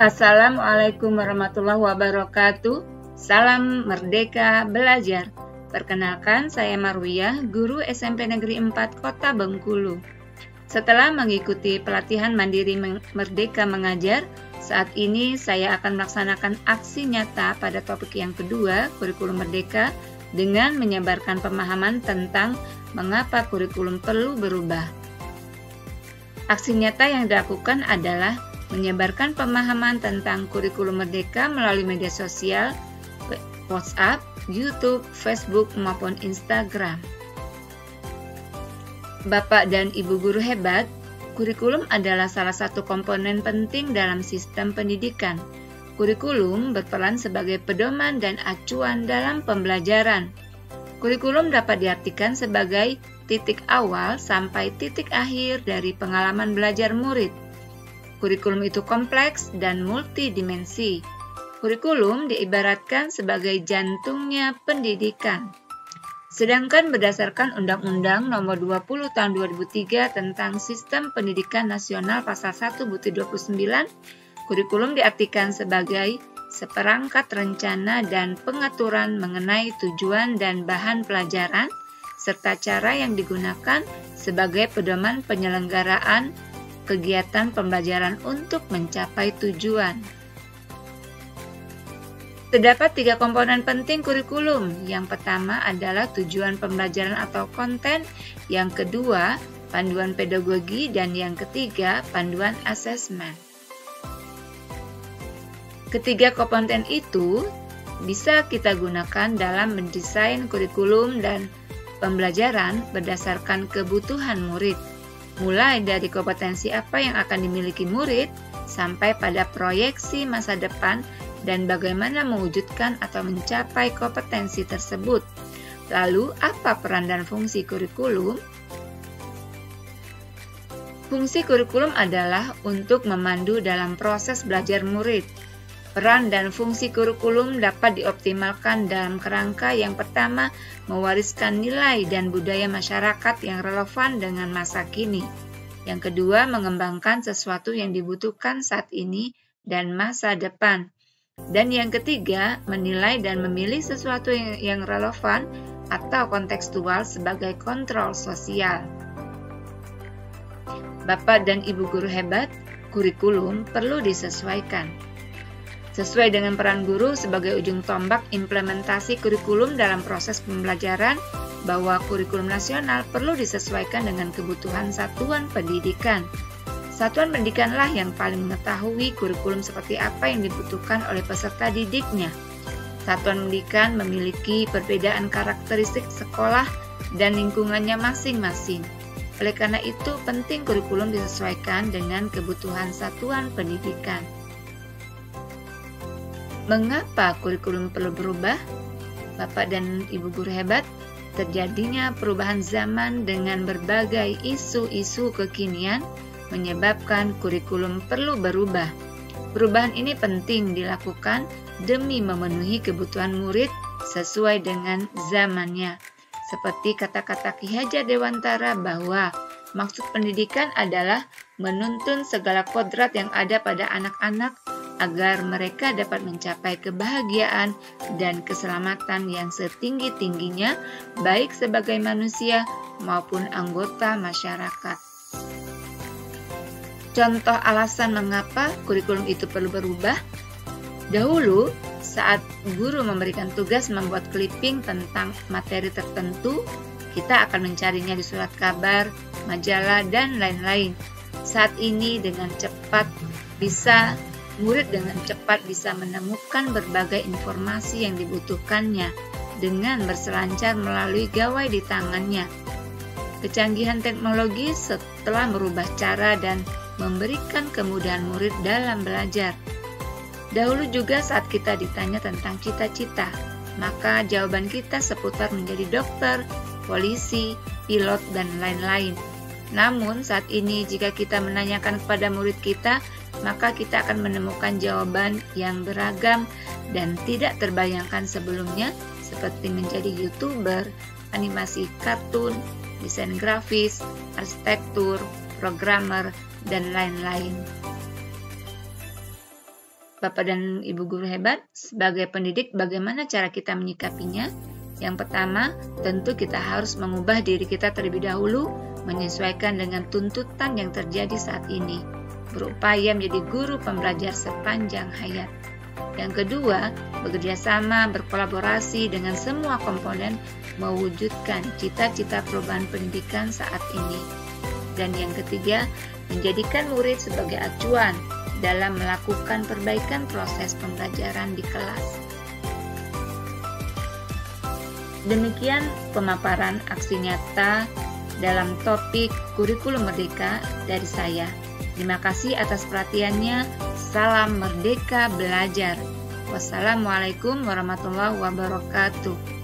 Assalamualaikum warahmatullahi wabarakatuh. Salam Merdeka Belajar. Perkenalkan, saya Marwiyah, guru SMP Negeri 4 Kota Bengkulu. Setelah mengikuti pelatihan mandiri Merdeka Mengajar, saat ini saya akan melaksanakan aksi nyata pada topik yang kedua, kurikulum merdeka, dengan menyebarkan pemahaman tentang mengapa kurikulum perlu berubah. Aksi nyata yang dilakukan adalah menyebarkan pemahaman tentang kurikulum merdeka melalui media sosial, WhatsApp, YouTube, Facebook, maupun Instagram. Bapak dan Ibu guru hebat, kurikulum adalah salah satu komponen penting dalam sistem pendidikan. Kurikulum berperan sebagai pedoman dan acuan dalam pembelajaran. Kurikulum dapat diartikan sebagai titik awal sampai titik akhir dari pengalaman belajar murid. Kurikulum itu kompleks dan multidimensi. Kurikulum diibaratkan sebagai jantungnya pendidikan. Sedangkan berdasarkan Undang-Undang Nomor 20 Tahun 2003 tentang Sistem Pendidikan Nasional Pasal 1-29, kurikulum diartikan sebagai seperangkat rencana dan pengaturan mengenai tujuan dan bahan pelajaran, serta cara yang digunakan sebagai pedoman penyelenggaraan kegiatan pembelajaran untuk mencapai tujuan. Terdapat 3 komponen penting kurikulum. Yang pertama adalah tujuan pembelajaran atau konten, yang kedua panduan pedagogi, dan yang ketiga panduan asesmen. Ketiga komponen itu bisa kita gunakan dalam mendesain kurikulum dan pembelajaran berdasarkan kebutuhan murid. Mulai dari kompetensi apa yang akan dimiliki murid, sampai pada proyeksi masa depan dan bagaimana mewujudkan atau mencapai kompetensi tersebut. Lalu, apa peran dan fungsi kurikulum? Fungsi kurikulum adalah untuk memandu dalam proses belajar murid. Peran dan fungsi kurikulum dapat dioptimalkan dalam kerangka yang pertama, mewariskan nilai dan budaya masyarakat yang relevan dengan masa kini. Yang kedua, mengembangkan sesuatu yang dibutuhkan saat ini dan masa depan. Dan yang ketiga, menilai dan memilih sesuatu yang relevan atau kontekstual sebagai kontrol sosial. Bapak dan Ibu guru hebat, kurikulum perlu disesuaikan. Sesuai dengan peran guru sebagai ujung tombak implementasi kurikulum dalam proses pembelajaran, bahwa kurikulum nasional perlu disesuaikan dengan kebutuhan satuan pendidikan. Satuan pendidikanlah yang paling mengetahui kurikulum seperti apa yang dibutuhkan oleh peserta didiknya. Satuan pendidikan memiliki perbedaan karakteristik sekolah dan lingkungannya masing-masing. Oleh karena itu, penting kurikulum disesuaikan dengan kebutuhan satuan pendidikan. Mengapa kurikulum perlu berubah? Bapak dan Ibu guru hebat, terjadinya perubahan zaman dengan berbagai isu-isu kekinian menyebabkan kurikulum perlu berubah. Perubahan ini penting dilakukan demi memenuhi kebutuhan murid sesuai dengan zamannya. Seperti kata-kata Ki Hajar Dewantara bahwa maksud pendidikan adalah menuntun segala kodrat yang ada pada anak-anak agar mereka dapat mencapai kebahagiaan dan keselamatan yang setinggi-tingginya, baik sebagai manusia maupun anggota masyarakat. Contoh alasan mengapa kurikulum itu perlu berubah. Dahulu, saat guru memberikan tugas membuat clipping tentang materi tertentu, kita akan mencarinya di surat kabar, majalah, dan lain-lain. Saat ini murid dengan cepat bisa menemukan berbagai informasi yang dibutuhkannya dengan berselancar melalui gawai di tangannya. Kecanggihan teknologi telah merubah cara dan memberikan kemudahan murid dalam belajar. Dahulu juga saat kita ditanya tentang cita-cita, maka jawaban kita seputar menjadi dokter, polisi, pilot, dan lain-lain. Namun saat ini jika kita menanyakan kepada murid kita, maka kita akan menemukan jawaban yang beragam dan tidak terbayangkan sebelumnya, seperti menjadi YouTuber, animasi kartun, desain grafis, arsitektur, programmer, dan lain-lain. Bapak dan Ibu guru hebat, sebagai pendidik bagaimana cara kita menyikapinya? Yang pertama, tentu kita harus mengubah diri kita terlebih dahulu, menyesuaikan dengan tuntutan yang terjadi saat ini, berupaya menjadi guru pembelajar sepanjang hayat. Yang kedua, bekerja sama, berkolaborasi dengan semua komponen, mewujudkan cita-cita perubahan pendidikan saat ini. Dan yang ketiga, menjadikan murid sebagai acuan dalam melakukan perbaikan proses pembelajaran di kelas. Demikian pemaparan aksi nyata dalam topik kurikulum merdeka dari saya. Terima kasih atas perhatiannya. Salam merdeka belajar. Wassalamualaikum warahmatullahi wabarakatuh.